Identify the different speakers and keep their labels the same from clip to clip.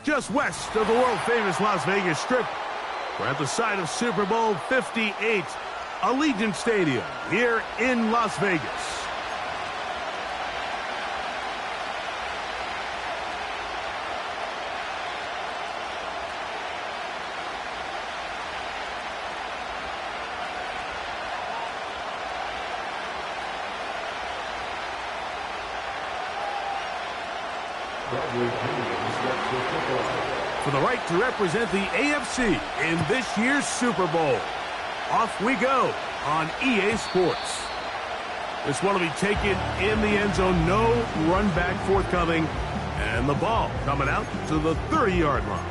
Speaker 1: Just west of the world-famous Las Vegas Strip, we're at the site of Super Bowl 58, Allegiant Stadium here in Las Vegas. For the right to represent the AFC in this year's Super Bowl. Off we go on EA Sports. This one will be taken in the end zone. No run back forthcoming. And the ball coming out to the 30-yard line.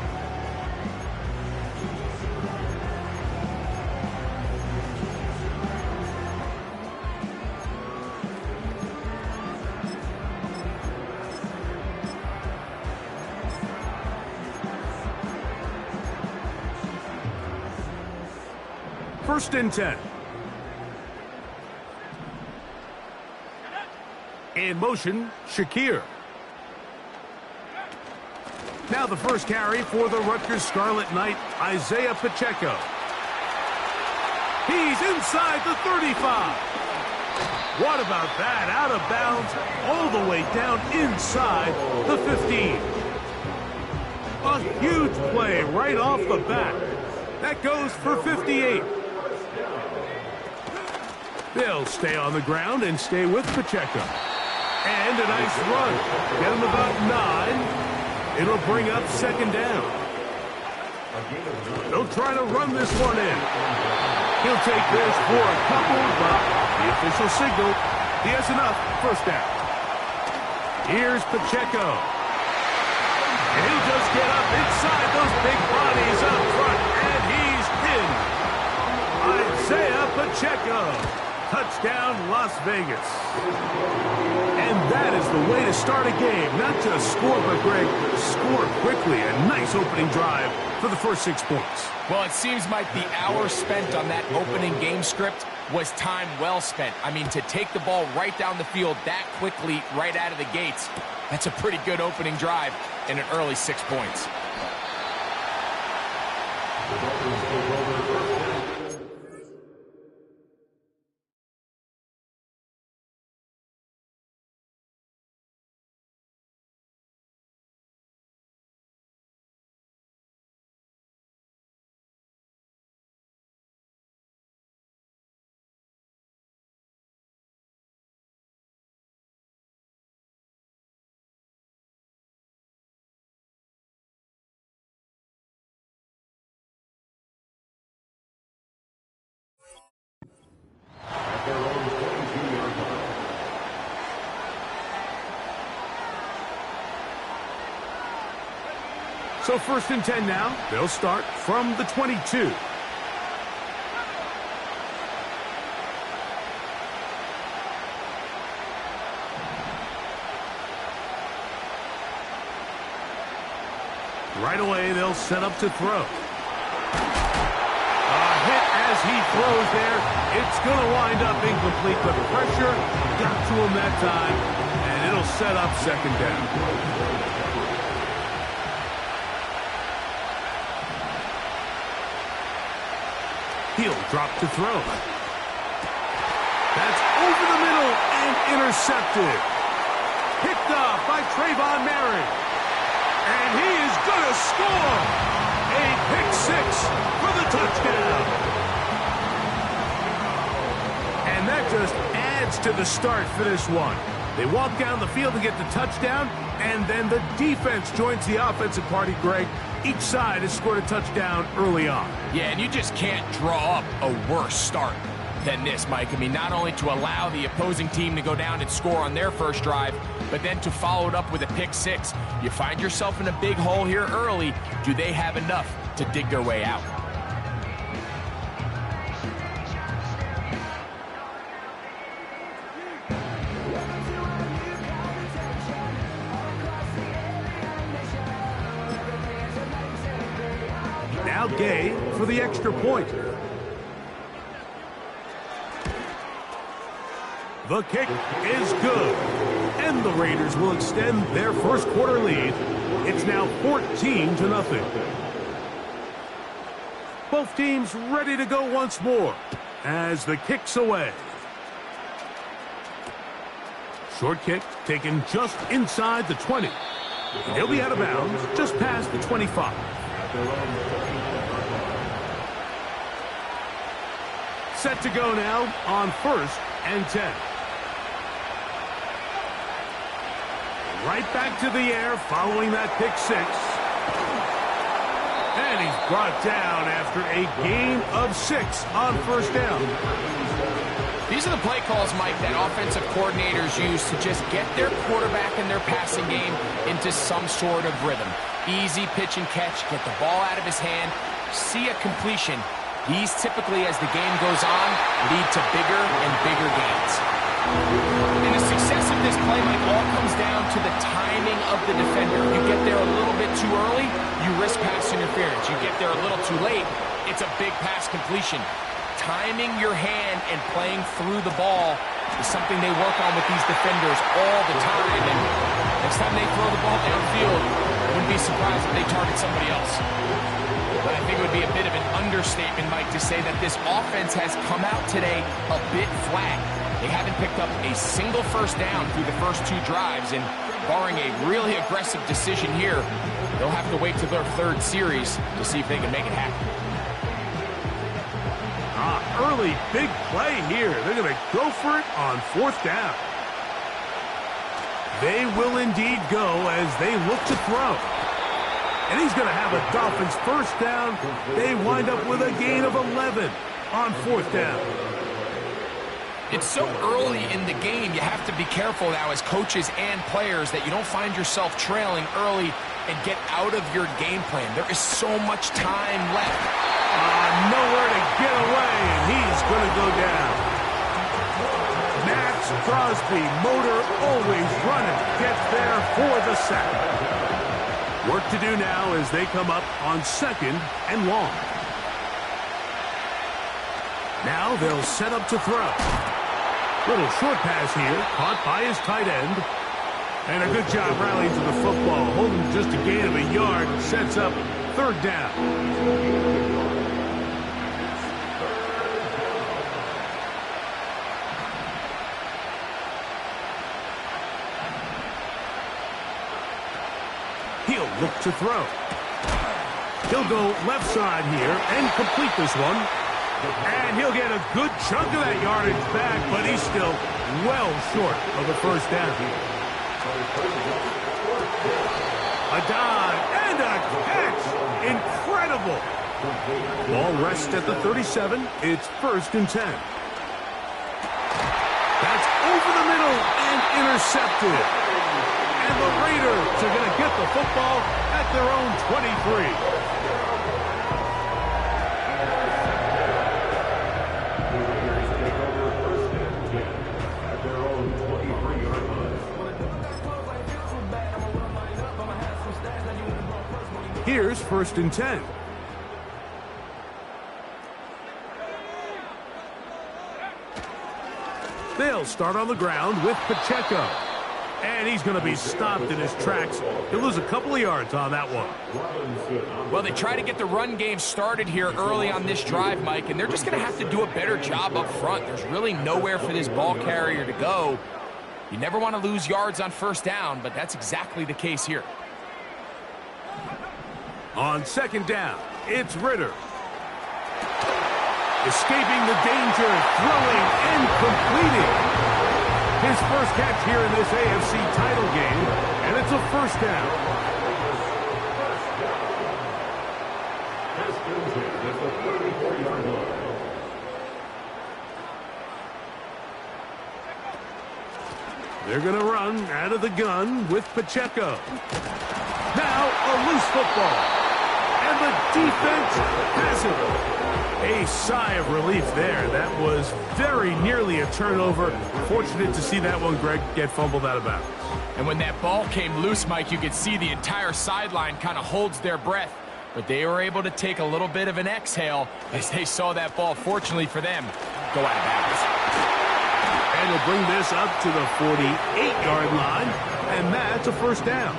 Speaker 1: First and 10. In motion, Shakir. Now the first carry for the Rutgers Scarlet Knight, Isaiah Pacheco. He's inside the 35. What about that? Out of bounds, all the way down inside the 15. A huge play right off the bat. That goes for 58. They'll stay on the ground and stay with Pacheco. And a nice run. Get him about 9. It'll bring up second down. They'll try to run this one in. He'll take this for a couple, but the official signal, he has enough. First down. Here's Pacheco. And he'll just get up inside those big bodies up front, and he's in. Isaiah Pacheco. Touchdown, Las Vegas. And that is the way to start a game. Not just score, but, Greg, score quickly. A nice opening drive for the first 6 points.
Speaker 2: Well, it seems like the hour spent on that opening game script was time well spent. I mean, to take the ball right down the field that quickly right out of the gates, that's a pretty good opening drive and an early 6 points.
Speaker 1: So first and 10 now. They'll start from the 22. Right away, they'll set up to throw. A hit as he throws there. It's going to wind up incomplete, but pressure got to him that time, and it'll set up second down. He'll drop to throw. That's over the middle and intercepted. Picked off by Trayvon Merritt. And he is going to score. A pick 6 for the touchdown. And that just adds to the start for this one. They walk down the field to get the touchdown, and then the defense joins the offensive party, Greg. Each side has scored a touchdown early on. Yeah, and you just can't draw up a worse start than this, Mike. I mean, not only to allow the opposing team to go down and score on their first drive, but then to follow it up with a pick 6. You find yourself in a big hole here early. Do they have enough to dig their way out? Now Gay for the extra point. The kick is good. And the Raiders will extend their first quarter lead. It's now 14-0. Both teams ready to go once more as the kick's away. Short kick taken just inside the 20. And he'll be out of bounds just past the 25. Set to go now on 1st and 10. Right back to the air following that pick six. And he's brought down after a gain of 6 on 1st down.
Speaker 2: These are the play calls, Mike, that offensive coordinators use to just get their quarterback and their passing game into some sort of rhythm. Easy pitch and catch, get the ball out of his hand, see a completion. These typically, as the game goes on, lead to bigger and bigger gains. And the success of this play, Mike, all comes down to the timing of the defender. You get there a little bit too early, you risk pass interference. You get there a little too late, it's a big pass completion. Timing your hand and playing through the ball is something they work on with these defenders all the time. And next time they throw the ball downfield, I wouldn't be surprised if they target somebody else. But I think it would be a bit of an understatement, Mike, to say that this offense has come out today a bit flat. They haven't picked up a single 1st down through the first 2 drives, and barring a really aggressive decision here, they'll have to wait to their 3rd series to see if they can make it happen.
Speaker 1: Early big play here. They're going to go for it on 4th down. They will indeed go as they look to throw. And he's going to have a Dolphins 1st down. They wind up with a gain of 11 on 4th down.
Speaker 2: It's so early in the game, you have to be careful now as coaches and players that you don't find yourself trailing early and get out of your game plan. There is so much time left.
Speaker 1: Nowhere to get away, and he's going to go down. Max Crosby, motor always running, gets there for the sack. Work to do now as they come up on 2nd and long. Now they'll set up to throw. Little short pass here, caught by his tight end. And a good job rallying to the football. Holding just a gain of a yard, sets up 3rd down. He'll look to throw. He'll go left side here and complete this one. And he'll get a good chunk of that yardage back, but he's still well short of the 1st down. A dive and a catch. Incredible. Ball rests at the 37. It's 1st and 10. That's over the middle and intercepted. And the Raiders are going to get the football at their own 23. Here's 1st and 10. They'll start on the ground with Pacheco. And he's going to be stopped in his tracks. He'll lose a couple of yards on that one.
Speaker 2: Well, they try to get the run game started here early on this drive, Mike, and they're just going to have to do a better job up front. There's really nowhere for this ball carrier to go. You never want to lose yards on 1st down, but that's exactly the case here.
Speaker 1: On 2nd down, it's Ritter. Escaping the danger, throwing and completing. His 1st catch here in this AFC title game, and it's a 1st down. They're going to run out of the gun with Pacheco. Now a loose football. And the defense has it. A sigh of relief there. That was very nearly a turnover. Fortunate to see that one, Greg, get fumbled out of bounds.
Speaker 2: And when that ball came loose, Mike, you could see the entire sideline kind of holds their breath. but they were able to take a little bit of an exhale as they saw that ball, fortunately for them, go out of bounds.
Speaker 1: And he'll bring this up to the 48-yard line, and that's a first down.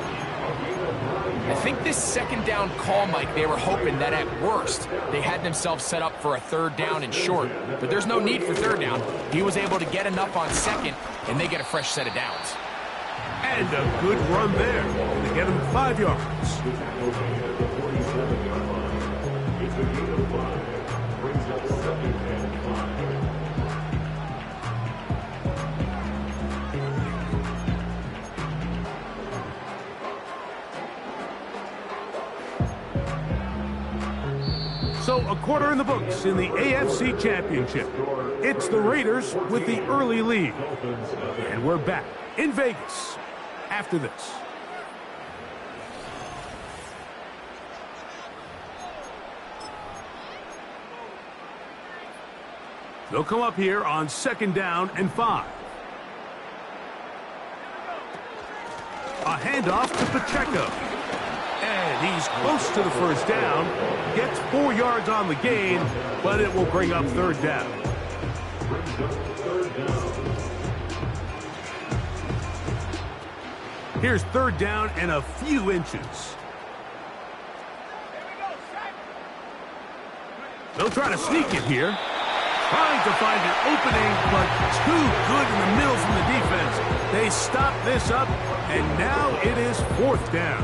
Speaker 2: I think this second down call, Mike, they were hoping that at worst they had themselves set up for a third down and short, but there's no need for third down. He was able to get enough on second, and they get a fresh set of downs.
Speaker 1: And a good run there to get him 5 yards. So a quarter in the books in the AFC Championship. It's the Raiders with the early lead. And we're back in Vegas after this. They'll come up here on 2nd down and 5. A handoff to Pacheco. And he's close to the first down. Gets 4 yards on the gain, but it will bring up 3rd down. Here's 3rd down and a few inches. They'll try to sneak it here. Trying to find an opening, but too good in the middle from the defense. They stop this up, and now it is 4th down.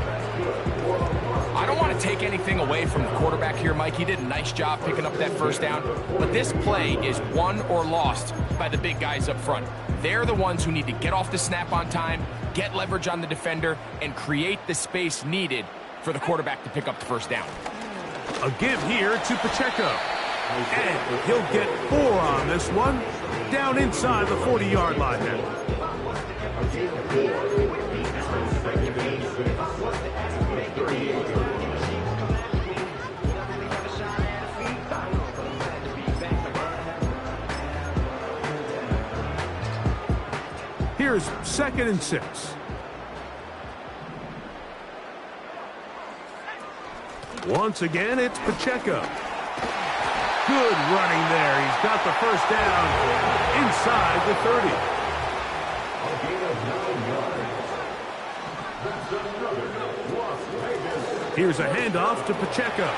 Speaker 2: I don't want to take anything away from the quarterback here, Mike. He did a nice job picking up that first down, but this play is won or lost by the big guys up front. They're the ones who need to get off the snap on time, get leverage on the defender, and create the space needed for the quarterback to pick up the first down.
Speaker 1: A give here to Pacheco. And he'll get 4 on this one. Down inside the 40-yard line now. Here's 2nd and 6. Once again, it's Pacheco. Good running there. He's got the first down inside the 30. Here's a handoff to Pacheco.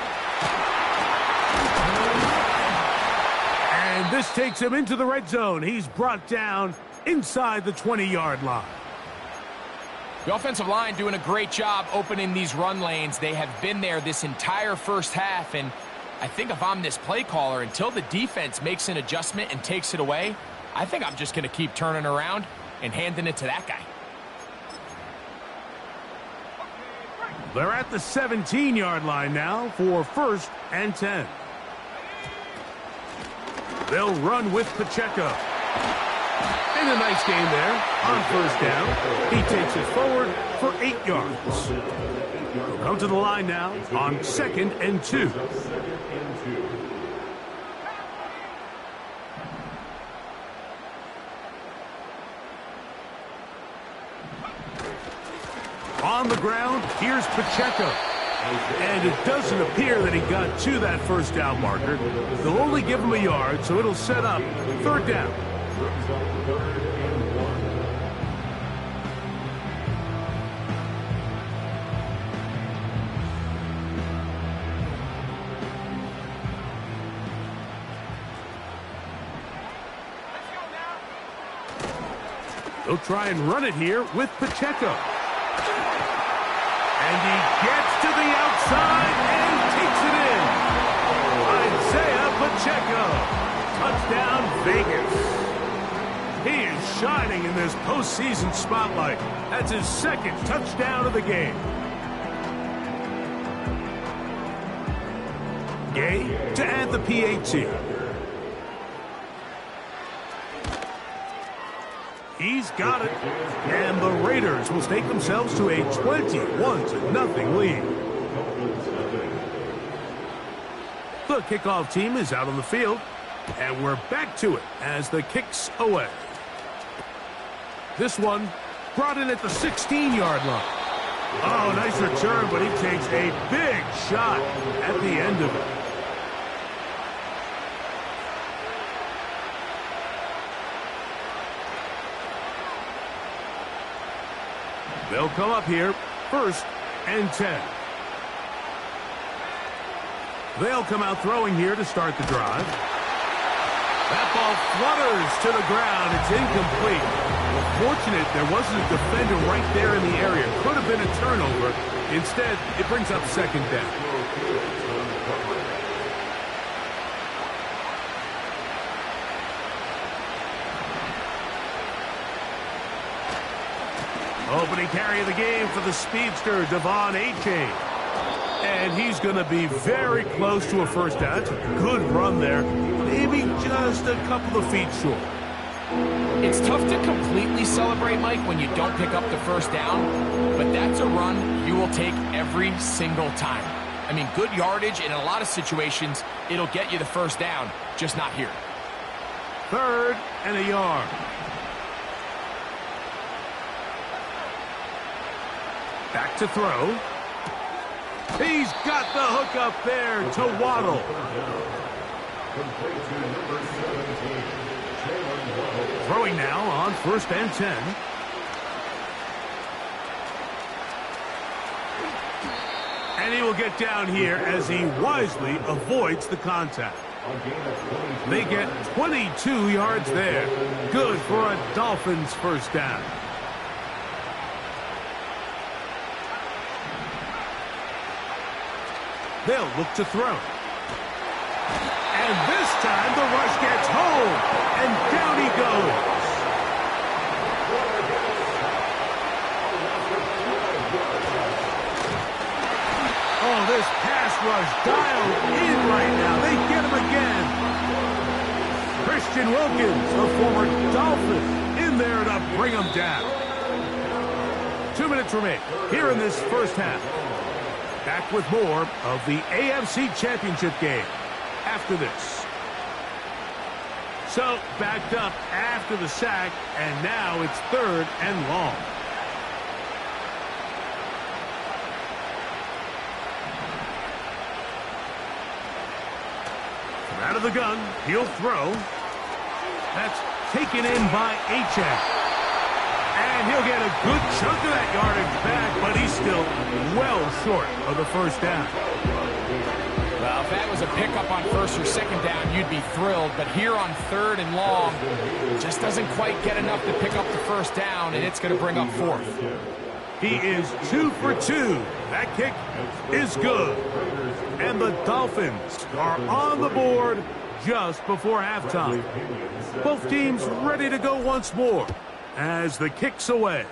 Speaker 1: And this takes him into the red zone. He's brought down inside the 20-yard line.
Speaker 2: The offensive line doing a great job opening these run lanes. They have been there this entire first half, and I think if I'm this play caller, until the defense makes an adjustment and takes it away, I think I'm just going to keep turning around and handing it to that guy.
Speaker 1: They're at the 17-yard line now for 1st and 10. They'll run with Pacheco. And a nice game there on 1st down. He takes it forward for 8 yards. They'll come to the line now on 2nd and 2. On the ground, here's Pacheco. And it doesn't appear that he got to that first down marker. They'll only give him a yard, so it'll set up 3rd down. They'll try and run it here with Pacheco. And he gets to the outside and takes it in. Isaiah Pacheco. Touchdown, Vegas. He is shining in this postseason spotlight. That's his 2nd touchdown of the game. Gay to add the PAT. He's got it. And the Raiders will stake themselves to a 21-0 lead. The kickoff team is out on the field. And we're back to it as the kick's away. This one brought in at the 16-yard line. Oh, nice return, but he takes a big shot at the end of it. They'll come up here, 1st and 10. They'll come out throwing here to start the drive. That ball flutters to the ground. It's incomplete. Fortunate there wasn't a defender right there in the area. Could have been a turnover. Instead, it brings up 2nd down. Opening carry of the game for the speedster, Devon AJ. And he's going to be very close to a 1st down. That's a good run there. Maybe just a couple of feet short.
Speaker 2: It's tough to completely celebrate, Mike, when you don't pick up the 1st down, but that's a run you will take every single time. I mean, good yardage, and in a lot of situations, it'll get you the 1st down, just not here.
Speaker 1: 3rd and a yard. Back to throw. He's got the hook up there to Waddle. Throwing now on 1st and 10. And he will get down here as he wisely avoids the contact. They get 22 yards there. Good for a Dolphins 1st down. They'll look to throw. And this time the rush gets home. And down he goes. Oh, this pass rush dialed in right now. They get him again. Christian Wilkins, the former Dolphin, in there to bring him down. 2 minutes remain here in this 1st half. Back with more of the AFC Championship game after this. So, backed up after the sack, and now it's 3rd and long. From out of the gun, he'll throw. That's taken in by AJ. And he'll get a good chunk of that yardage back, but he's still well short of the 1st down.
Speaker 2: Well, if that was a pickup on 1st or 2nd down, you'd be thrilled. But here on 3rd and long, just doesn't quite get enough to pick up the 1st down, and it's going to bring up 4th.
Speaker 1: He is 2 for 2. That kick is good. And the Dolphins are on the board just before halftime. Both teams ready to go once more as the kick's away.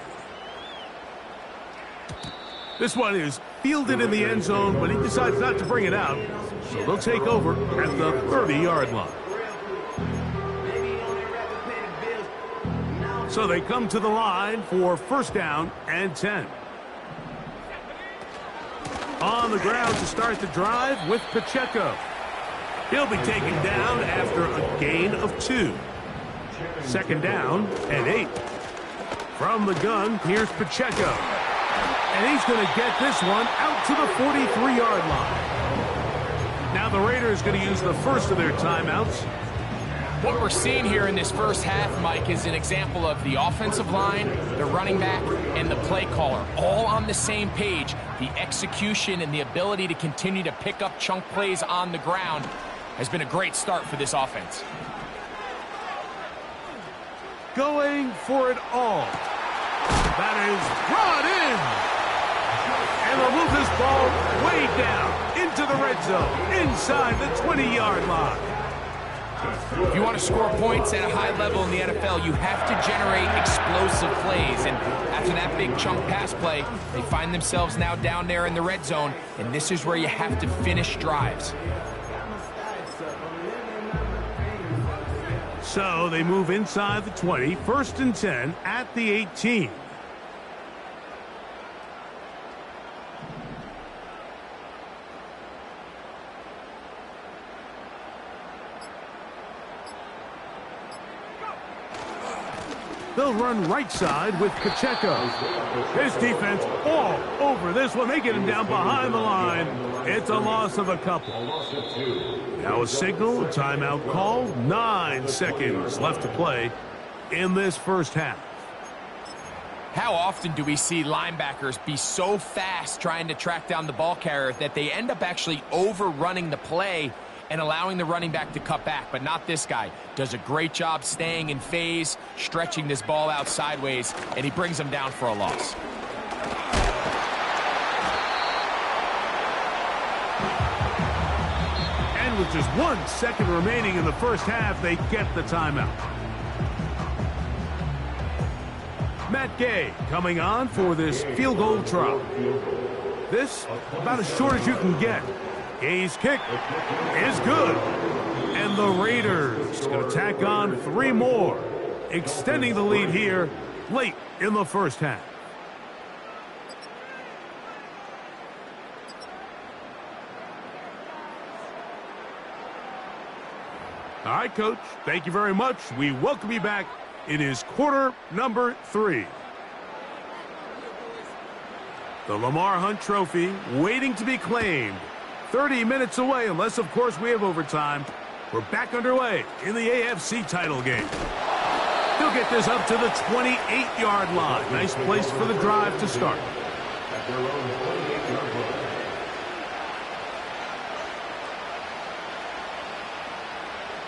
Speaker 1: This one is fielded in the end zone, but he decides not to bring it out. So they'll take over at the 30-yard line. So they come to the line for 1st down and 10. On the ground to start the drive with Pacheco. He'll be taken down after a gain of 2. 2nd down and 8. From the gun, here's Pacheco. And he's going to get this one out to the 43-yard line. Now the Raiders going to use the 1st of their timeouts.
Speaker 2: What we're seeing here in this 1st half, Mike, is an example of the offensive line, the running back, and the play caller all on the same page. The execution and the ability to continue to pick up chunk plays on the ground has been a great start for this offense.
Speaker 1: Going for it all. That is brought in. And they'll move this ball way down into the red zone, inside the 20-yard line.
Speaker 2: If you want to score points at a high level in the NFL, you have to generate explosive plays. And after that big chunk pass play, they find themselves now down there in the red zone, and this is where you have to finish drives.
Speaker 1: So they move inside the 20, 1st and 10 at the 18. They'll run right side with Pacheco. His defense all over this one. They get him down behind the line. It's a loss of a couple. Now a signal, timeout called. 9 seconds left to play in this first half.
Speaker 2: How often do we see linebackers be so fast trying to track down the ball carrier that they end up actually overrunning the play and allowing the running back to cut back? But not this guy. Does a great job staying in phase, stretching this ball out sideways, and he brings him down for a loss.
Speaker 1: And with just 1 second remaining in the first half, they get the timeout. Matt Gay coming on for this field goal try. This about as short as you can get. Gay's kick is good. And the Raiders going to tack on 3 more, extending the lead here late in the first half. All right, Coach, thank you very much. We welcome you back. It is quarter number 3. The Lamar Hunt Trophy waiting to be claimed. 30 minutes away, unless, of course, we have overtime. We're back underway in the AFC title game. He'll get this up to the 28-yard line. Nice place for the drive to start.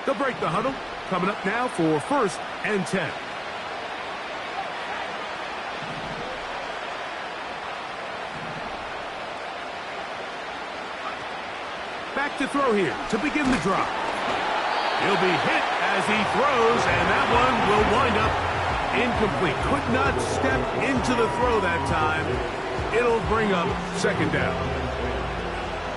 Speaker 1: They'll break the huddle. Coming up now for 1st and 10. Back to throw here to begin the drive. He'll be hit as he throws, and that one will wind up incomplete. Could not step into the throw that time. It'll bring up 2nd down.
Speaker 2: I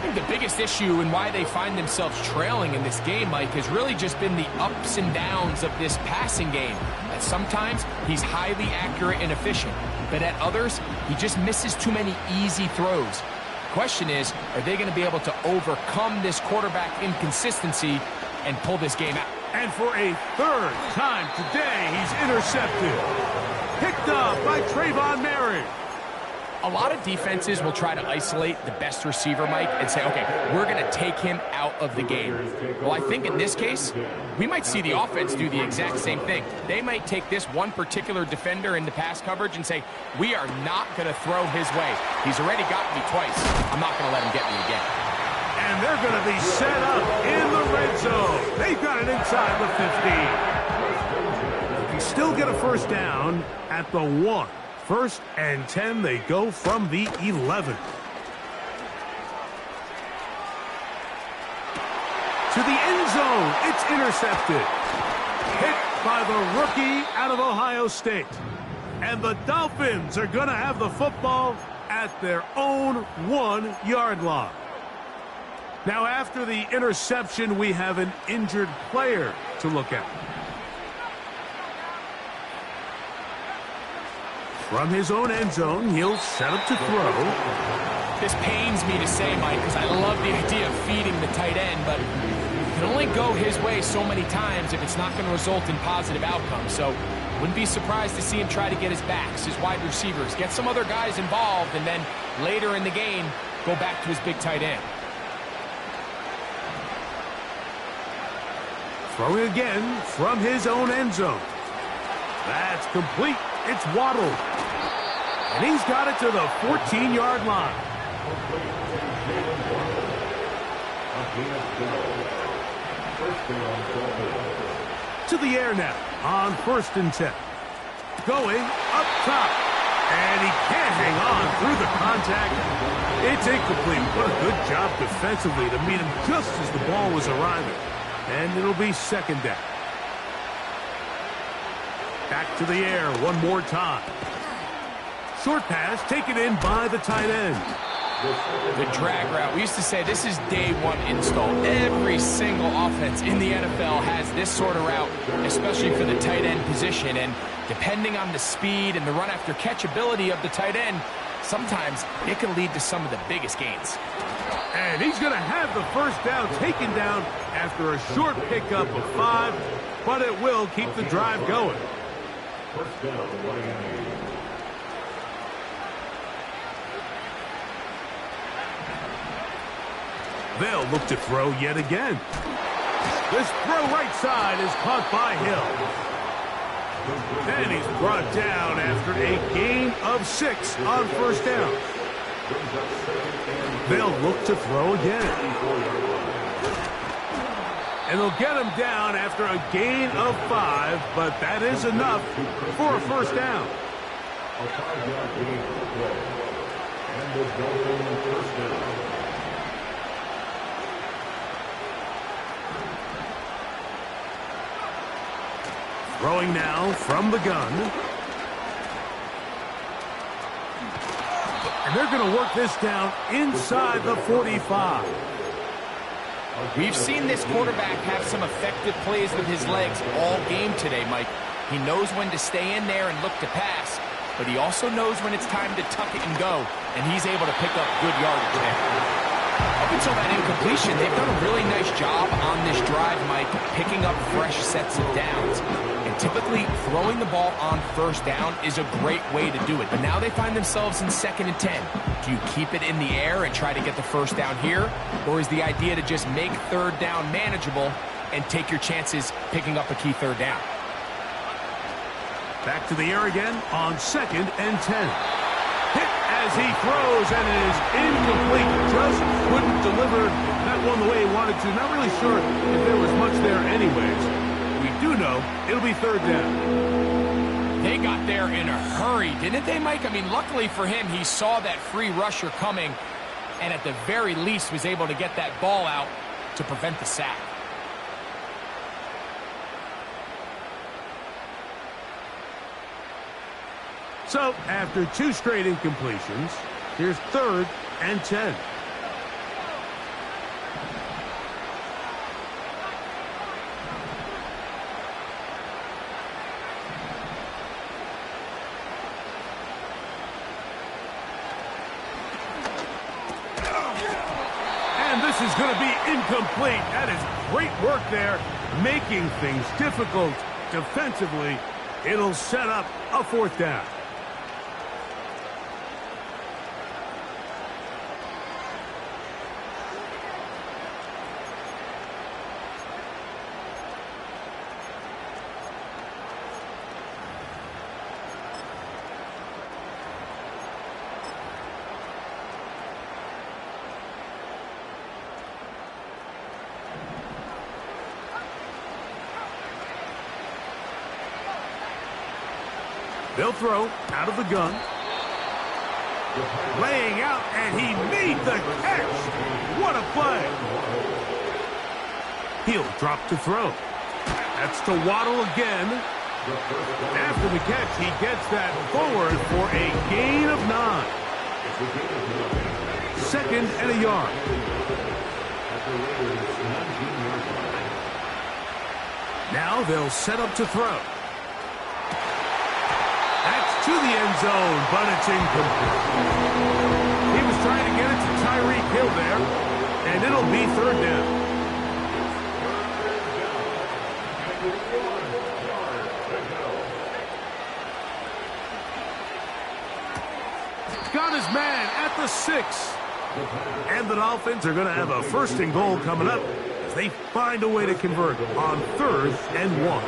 Speaker 2: think the biggest issue and why they find themselves trailing in this game, Mike, has really just been the ups and downs of this passing game. At sometimes, he's highly accurate and efficient, but at others, he just misses too many easy throws. The question is, are they going to be able to overcome this quarterback inconsistency and pull this game out?
Speaker 1: And for a 3rd time today, he's intercepted. Picked up by Trayvon Merritt.
Speaker 2: A lot of defenses will try to isolate the best receiver, Mike, and say, okay, we're going to take him out of the game. Well, I think in this case, we might see the offense do the exact same thing. They might take this one particular defender in the pass coverage and say, we are not going to throw his way. He's already gotten me twice. I'm not going to let him get me again.
Speaker 1: And they're going to be set up in the red zone. They've got it inside the 15. They can still get a 1st down at the 1. 1st and 10, they go from the 11. To the end zone, it's intercepted. Hit by the rookie out of Ohio State. And the Dolphins are going to have the football at their own 1-yard line. Now, after the interception, we have an injured player to look at. From his own end zone, he'll set up to throw.
Speaker 2: This pains me to say, Mike, because I love the idea of feeding the tight end, but it can only go his way so many times if it's not going to result in positive outcomes. So wouldn't be surprised to see him try to get his backs, his wide receivers, get some other guys involved, and then later in the game, go back to his big tight end.
Speaker 1: Throwing again from his own end zone. That's complete. It's Waddle. And he's got it to the 14-yard line. To the air now on 1st and 10. Going up top. And he can't hang on through the contact. It's incomplete. What a good job defensively to meet him just as the ball was arriving. And it'll be 2nd down. Back to the air one more time. Short pass taken in by the tight end.
Speaker 2: The drag route. We used to say this is day 1 install. Every single offense in the NFL has this sort of route, especially for the tight end position. And depending on the speed and the run after catch ability of the tight end, sometimes it can lead to some of the biggest gains.
Speaker 1: And he's going to have the 1st down taken down after a short pickup of 5, but it will keep the drive going. First down, Miami. They'll look to throw yet again. This throw right side is caught by Hill. And he's brought down after a gain of 6 on first down. They'll look to throw again. And they'll get him down after a gain of 5, but that is enough for a first down. A 5-yard gain for the play. And the goal first down. Throwing now from the gun. And they're going to work this down inside the 45.
Speaker 2: We've seen this quarterback have some effective plays with his legs all game today, Mike. He knows when to stay in there and look to pass, but he also knows when it's time to tuck it and go, and he's able to pick up good yardage there. Up until that incompletion, they've done a really nice job on this drive, Mike, picking up fresh sets of downs. And typically, throwing the ball on first down is a great way to do it. But now they find themselves in 2nd and 10. Do you keep it in the air and try to get the first down here? Or is the idea to just make third down manageable and take your chances picking up a key third down?
Speaker 1: Back to the air again on 2nd and 10. Hit as he throws, and it is incomplete. Just couldn't deliver that one the way he wanted to. Not really sure if there was much there anyways. We do know it'll be third down.
Speaker 2: They got there in a hurry, didn't they, Mike? I mean, luckily for him, he saw that free rusher coming, and at the very least was able to get that ball out to prevent the sack.
Speaker 1: So, after 2 straight incompletions, here's 3rd and 10. And this is going to be incomplete. That is great work there, making things difficult defensively. It'll set up a 4th down. They'll throw out of the gun. Laying out, and he made the catch. What a play. He'll drop to throw. That's to Waddle again. After the catch, he gets that forward for a gain of 9. 2nd and a yard. Now they'll set up to throw. To the end zone, but it's incomplete. He was trying to get it to Tyreek Hill there, and it'll be 3rd down. Got his man at the 6. And the Dolphins are going to have a 1st and goal coming up as they find a way to convert on 3rd and 1.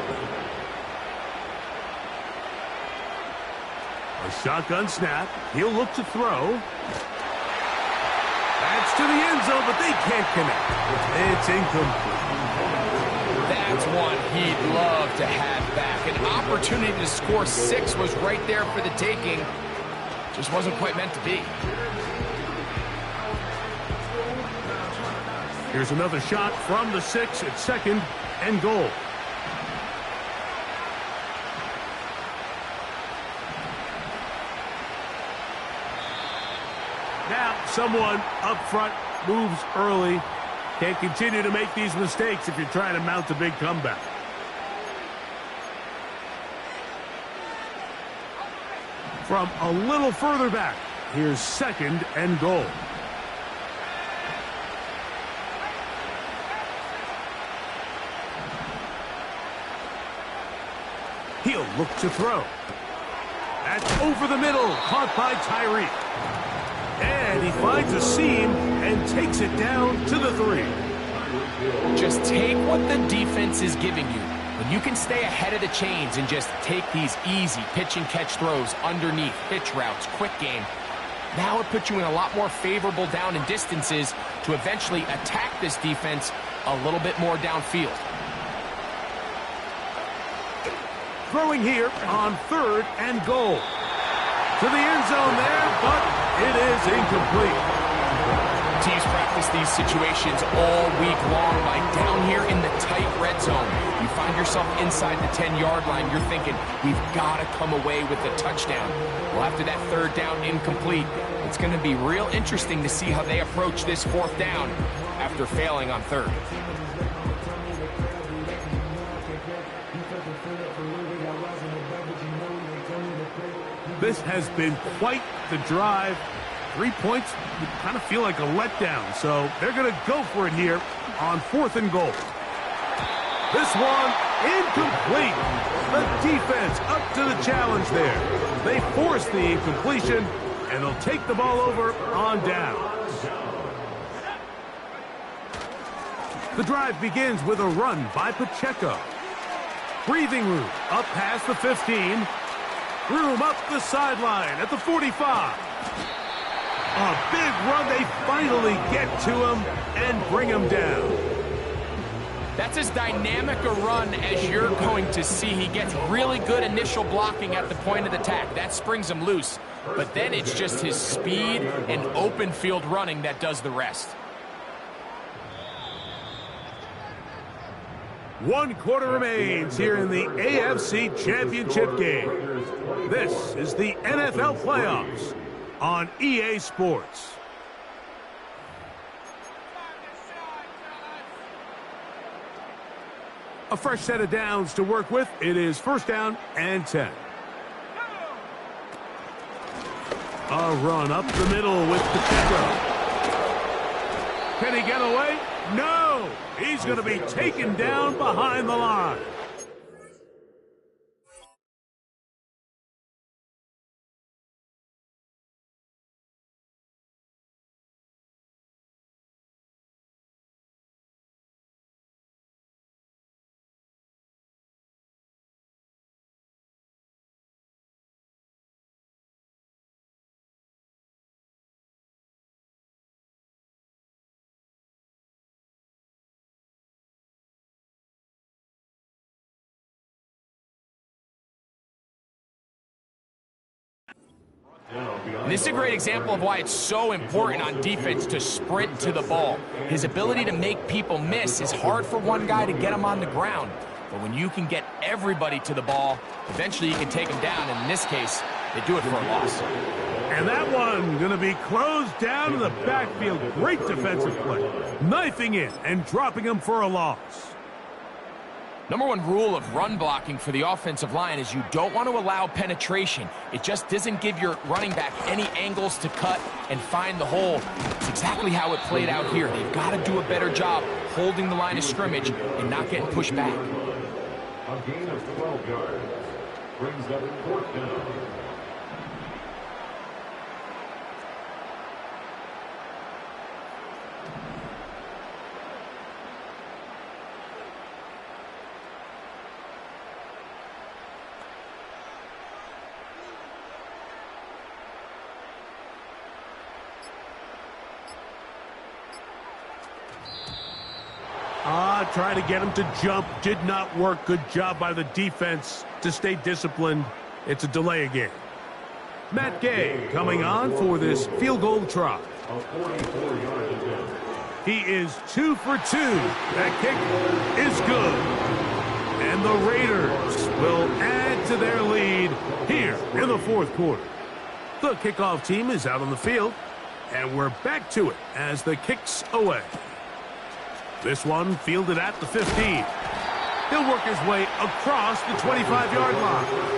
Speaker 1: A shotgun snap. He'll look to throw. That's to the end zone, but they can't connect. It's incomplete.
Speaker 2: That's one he'd love to have back. An opportunity to score 6 was right there for the taking. Just wasn't quite meant to be.
Speaker 1: Here's another shot from the 6 at 2nd and goal. Now, someone up front moves early. Can't continue to make these mistakes if you're trying to mount a big comeback. From a little further back, here's 2nd and goal. He'll look to throw. That's over the middle, caught by Tyree. And he finds a seam and takes it down to the 3.
Speaker 2: Just take what the defense is giving you. When you can stay ahead of the chains and just take these easy pitch and catch throws underneath, hitch routes, quick game, now it puts you in a lot more favorable down and distances to eventually attack this defense a little bit more downfield.
Speaker 1: Throwing here on 3rd and goal. To the end zone there, but it is incomplete.
Speaker 2: Teams practice these situations all week long, like down here in the tight red zone. You find yourself inside the 10-yard line, you're thinking, we've got to come away with a touchdown. Well, after that 3rd down incomplete, it's going to be real interesting to see how they approach this 4th down after failing on 3rd.
Speaker 1: This has been quite the drive. 3 points would kind of feel like a letdown, so they're going to go for it here on 4th and goal. This one incomplete. The defense up to the challenge there. They force the incompletion, and they'll take the ball over on down. The drive begins with a run by Pacheco. Breathing room up past the 15. Room up the sideline at the 45. A big run. They finally get to him and bring him down.
Speaker 2: That's as dynamic a run as you're going to see. He gets really good initial blocking at the point of attack. That springs him loose. But then it's just his speed and open field running that does the rest.
Speaker 1: 1 quarter remains here in the AFC Championship game. This is the NFL playoffs on EA Sports. A fresh set of downs to work with. It is 1st down and 10. A run up the middle with Pacheco. Can he get away? No! He's going to be taken down behind the line.
Speaker 2: And this is a great example of why it's so important on defense to sprint to the ball. His ability to make people miss is hard for one guy to get him on the ground. But when you can get everybody to the ball, eventually you can take him down. And in this case, they do it for a loss.
Speaker 1: And that one going to be closed down in the backfield. Great defensive play. Knifing in and dropping him for a loss.
Speaker 2: Number 1 rule of run blocking for the offensive line is you don't want to allow penetration. It just doesn't give your running back any angles to cut and find the hole. It's exactly how it played out here. They've got to do a better job holding the line of scrimmage and not getting pushed back.
Speaker 3: A gain of 12 yards brings up 4th down.
Speaker 1: Trying to get him to jump. Did not work. Good job by the defense to stay disciplined. It's a delay again. Matt Gay coming on for this field goal try. He is 2 for 2. That kick is good. And the Raiders will add to their lead here in the 4th quarter. The kickoff team is out on the field. And we're back to it as the kick's away. This one fielded at the 15. He'll work his way across the 25-yard line.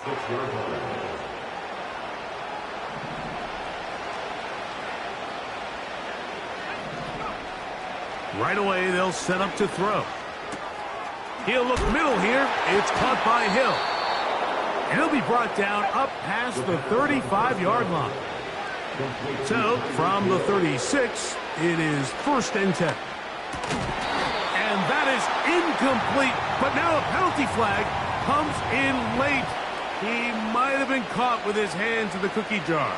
Speaker 3: 6-yard line.
Speaker 1: Right away, they'll set up to throw. He'll look middle here. It's caught by Hill. And he'll be brought down up past the 35-yard line. So, from the 36, it is 1st and 10. And that is incomplete. But now a penalty flag comes in late. He might have been caught with his hands in the cookie jar.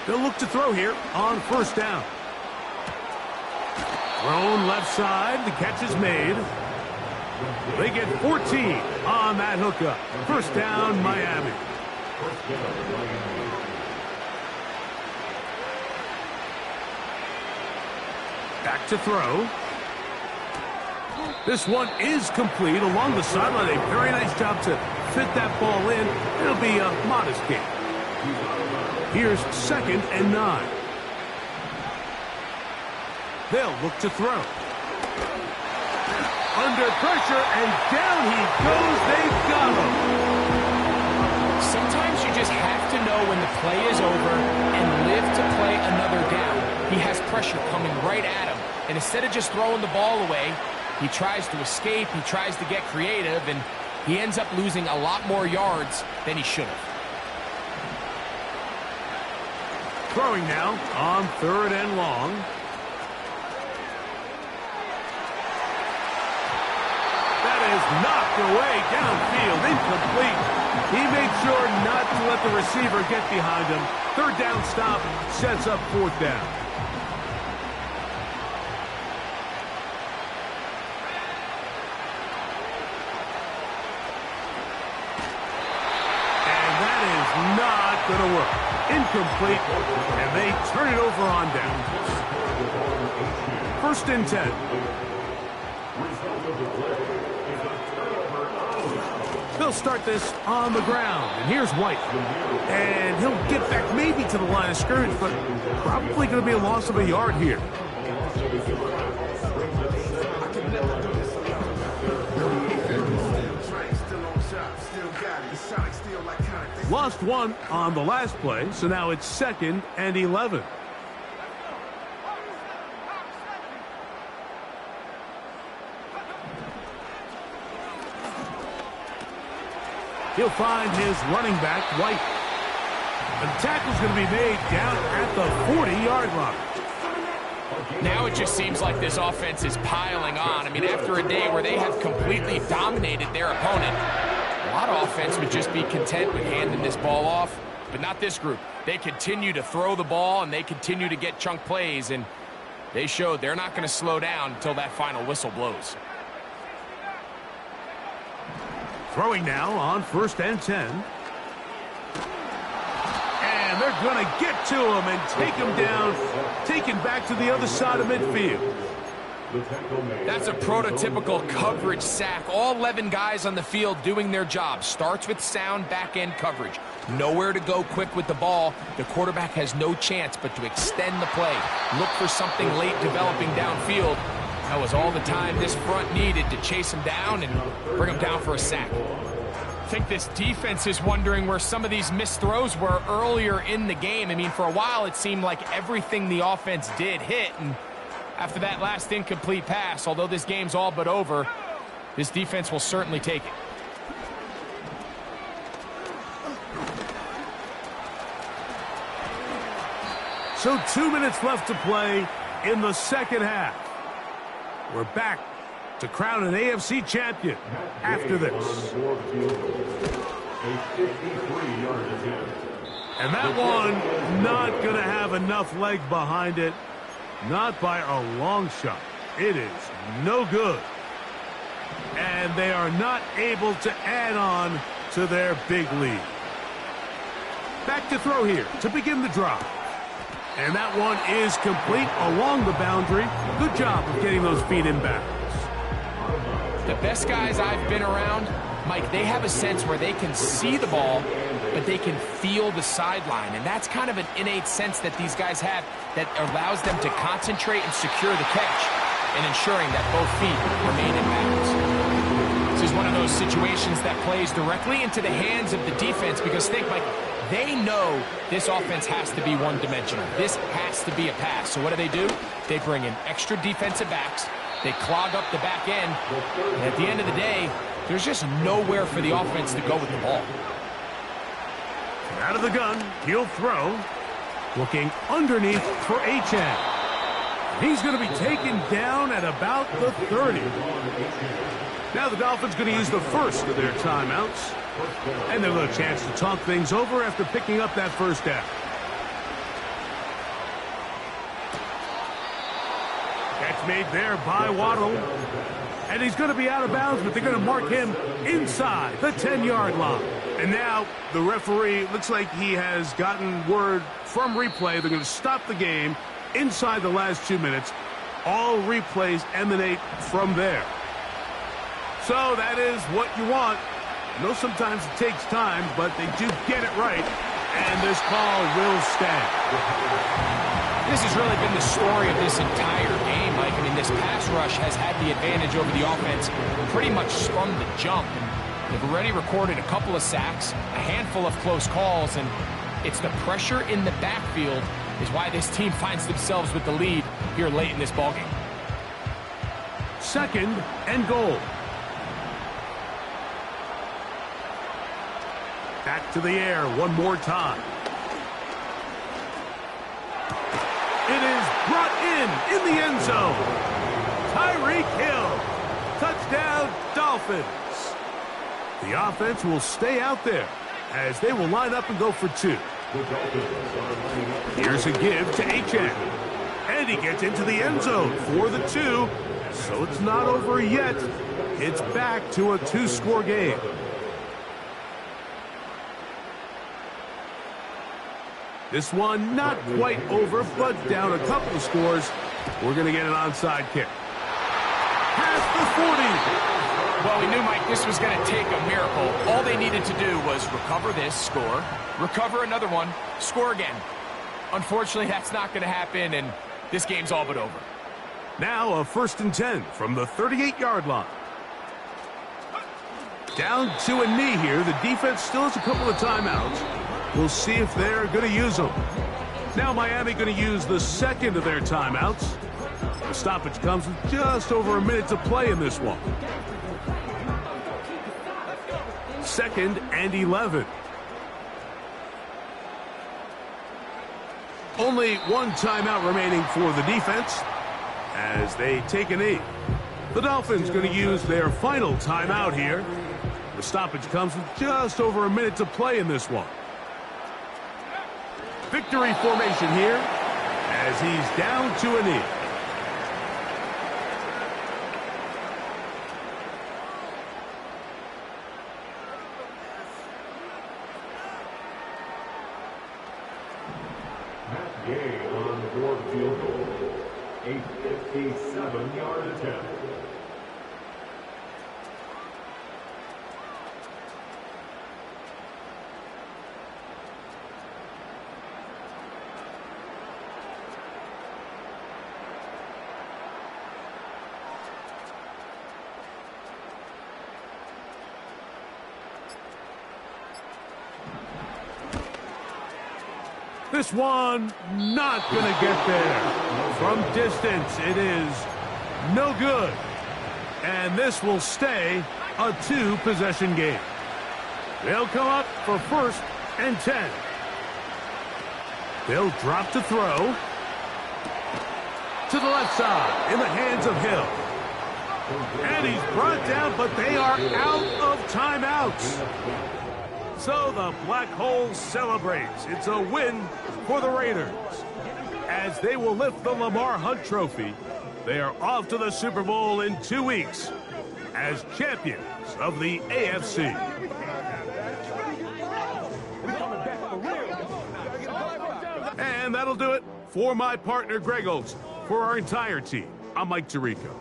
Speaker 1: They'll look to throw here on 1st down. Thrown left side. The catch is made. They get 14 on that hookup. 1st down, Miami. Back to throw. This one is complete along the sideline. A very nice job to fit that ball in. It'll be a modest gain. Here's 2nd and 9. They'll look to throw. Under pressure, and down he goes. They've got him.
Speaker 2: Sometimes you just have to know when the play is over and live to play another down. He has pressure coming right at him, and instead of just throwing the ball away, he tries to escape, he tries to get creative, and he ends up losing a lot more yards than he should have.
Speaker 1: Throwing now on 3rd and long. That is knocked away downfield, incomplete. He made sure not to let the receiver get behind him. 3rd down stop sets up 4th down. And that is not going to work. Incomplete, and they turn it over on down. 1st and 10. They'll start this on the ground, and here's White. And he'll get back maybe to the line of scrimmage, but probably going to be a loss of a yard here. Lost 1 on the last play, so now it's 2nd and 11. He'll find his running back, White. The tackle's going to be made down at the 40-yard line.
Speaker 2: Now it just seems like this offense is piling on. I mean, after a day where they have completely dominated their opponent, a lot of offense would just be content with handing this ball off, but not this group. They continue to throw the ball, and they continue to get chunk plays, and they showed they're not going to slow down until that final whistle blows.
Speaker 1: Throwing now on 1st and 10. And they're going to get to him and take him down, taken back to the other side of midfield.
Speaker 2: That's a prototypical coverage sack. All 11 guys on the field doing their job. Starts with sound back-end coverage. Nowhere to go quick with the ball. The quarterback has no chance but to extend the play. Look for something late developing downfield. That was all the time this front needed to chase him down and bring him down for a sack. I think this defense is wondering where some of these missed throws were earlier in the game. I mean, for a while it seemed like everything the offense did hit, and after that last incomplete pass, although this game's all but over, this defense will certainly take it.
Speaker 1: So 2 minutes left to play in the 2nd half. We're back to crown an AFC champion after this. And that one not going to have enough leg behind it. Not by a long shot. It is no good. And they are not able to add on to their big lead. Back to throw here to begin the drive. And that one is complete along the boundary. Good job of getting those feet in bounds.
Speaker 2: The best guys I've been around, Mike, they have a sense where they can see the ball but they can feel the sideline. And that's kind of an innate sense that these guys have that allows them to concentrate and secure the catch and ensuring that both feet remain in bounds. This is one of those situations that plays directly into the hands of the defense because think, Mike, they know this offense has to be one-dimensional. This has to be a pass. So what do? They bring in extra defensive backs. They clog up the back end. And at the end of the day, there's just nowhere for the offense to go with the ball.
Speaker 1: Out of the gun, he'll throw. Looking underneath for AJ. He's going to be taken down at about the 30. Now the Dolphins going to use the first of their timeouts. And they'll have a chance to talk things over after picking up that first down. Catch made there by Waddle. And he's going to be out of bounds, but they're going to mark him inside the 10-yard line. And now the referee, looks like he has gotten word from replay. They're going to stop the game inside the last 2 minutes. All replays emanate from there. So that is what you want. I know sometimes it takes time, but they do get it right. And this call will stand.
Speaker 2: This has really been the story of this entire game, Mike. I mean, this pass rush has had the advantage over the offense pretty much from the jump. And they've already recorded a couple of sacks, a handful of close calls, and it's the pressure in the backfield is why this team finds themselves with the lead here late in this ballgame.
Speaker 1: 2nd and goal. Back to the air one more time. It is brought in the end zone. Tyreek Hill. Touchdown, Dolphins. The offense will stay out there as they will line up and go for 2. Here's a give to AJ. And he gets into the end zone for the 2. So it's not over yet. It's back to a 2-score game. This one not quite over, but down a couple of scores. We're going to get an onside kick. Past the 40.
Speaker 2: Well, we knew, Mike, this was going to take a miracle. All they needed to do was recover this, score, recover another one, score again. Unfortunately, that's not going to happen, and this game's all but over.
Speaker 1: Now a 1st and 10 from the 38-yard line. Down to a knee here. The defense still has a couple of timeouts. We'll see if they're going to use them. Now Miami going to use the 2nd of their timeouts. The stoppage comes with just over a minute to play in this one. 2nd and 11. Only one timeout remaining for the defense as they take a knee. The Dolphins going to use their final timeout here. The stoppage comes with just over a minute to play in this one. Victory formation here as he's down to a knee.
Speaker 3: Matt Gay on the board field goal. A 57-yard attempt.
Speaker 1: This one not going to get there. From distance, it is no good. And this will stay a 2-possession game. They'll come up for 1st and 10. They'll drop to throw. To the left side in the hands of Hill. And he's brought down, but they are out of timeouts. So the Black Hole celebrates. It's a win for the Raiders. As they will lift the Lamar Hunt Trophy, they are off to the Super Bowl in 2 weeks as champions of the AFC. And that'll do it for my partner, Greg Olson. For our entire team, I'm Mike Tirico.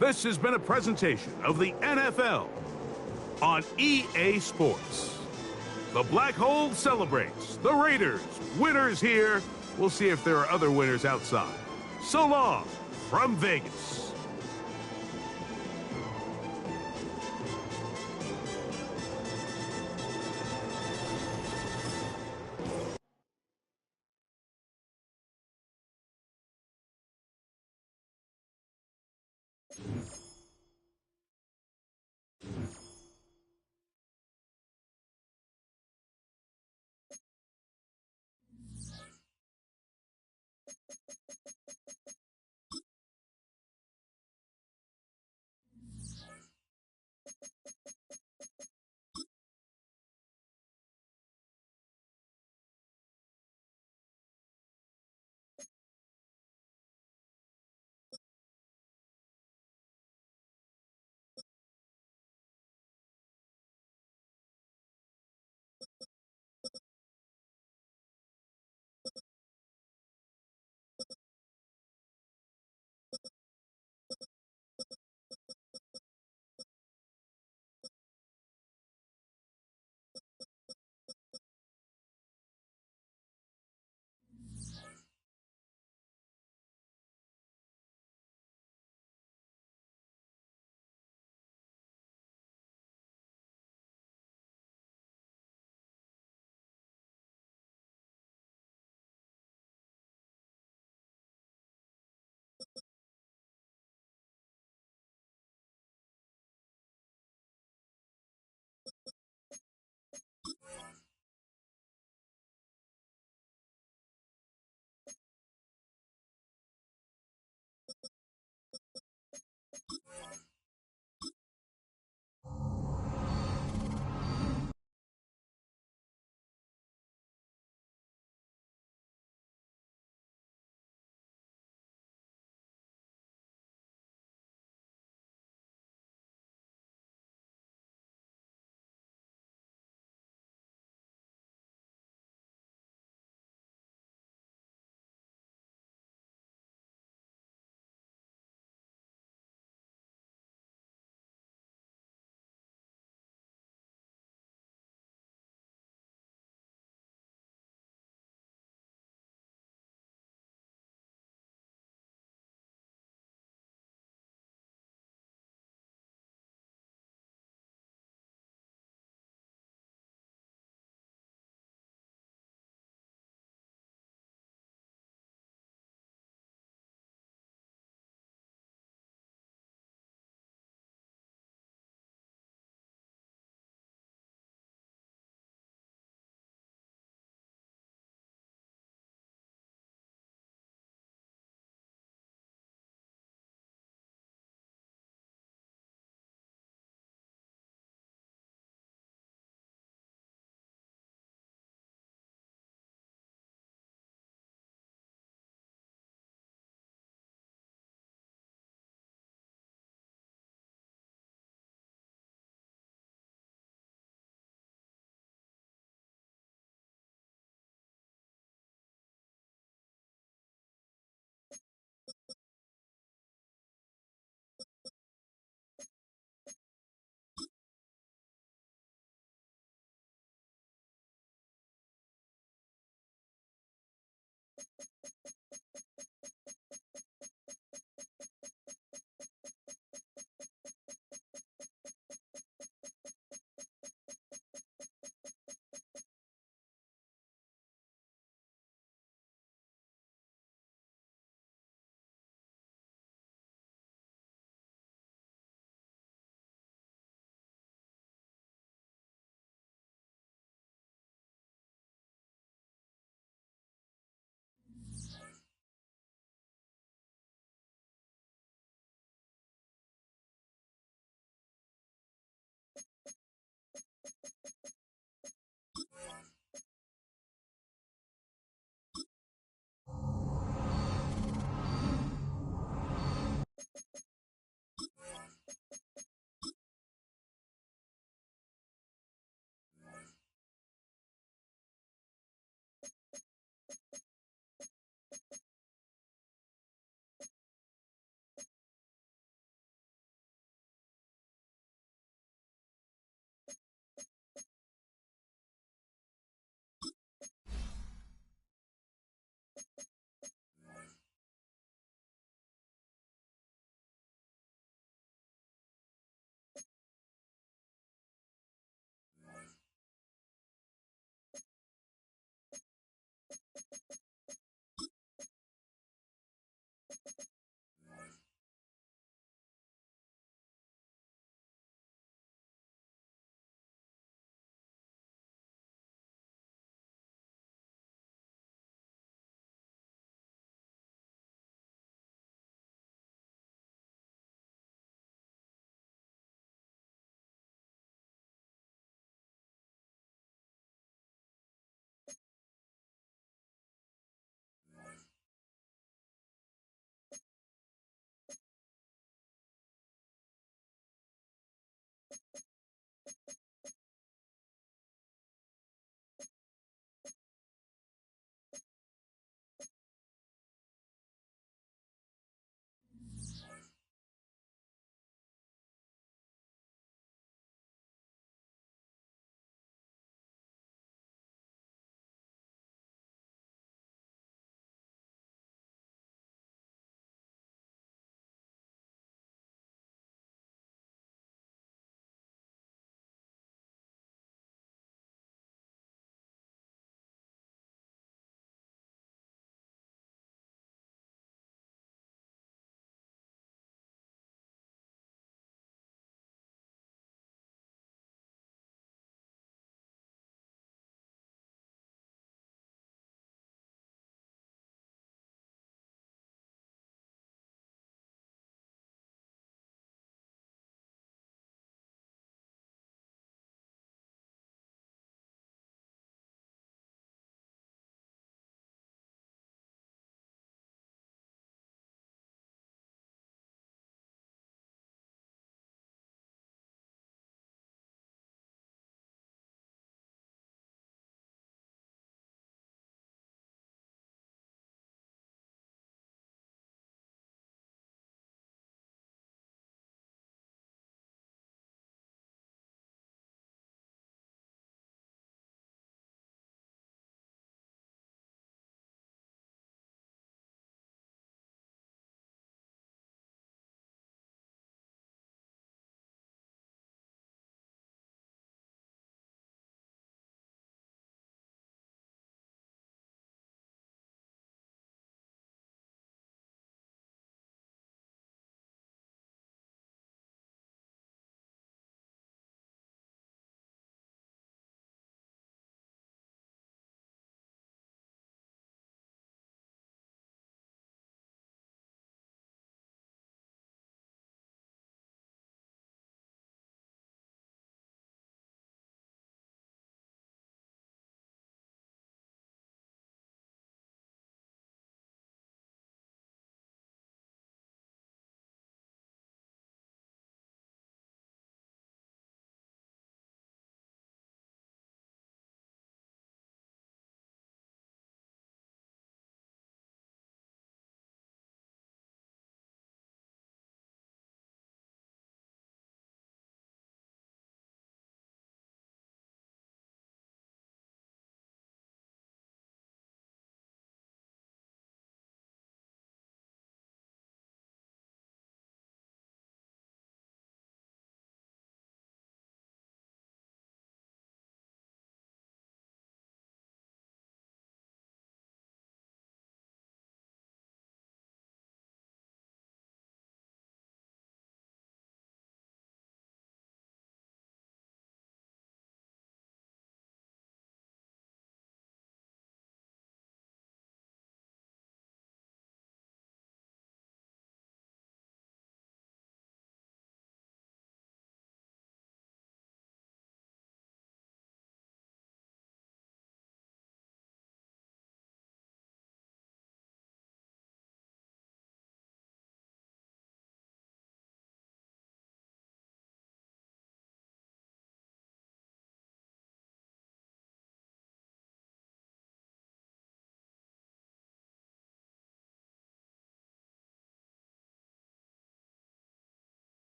Speaker 1: This has been a presentation of the NFL on EA Sports. The Black Hole celebrates. The Raiders, winners here. We'll see if there are other winners outside. So long from Vegas.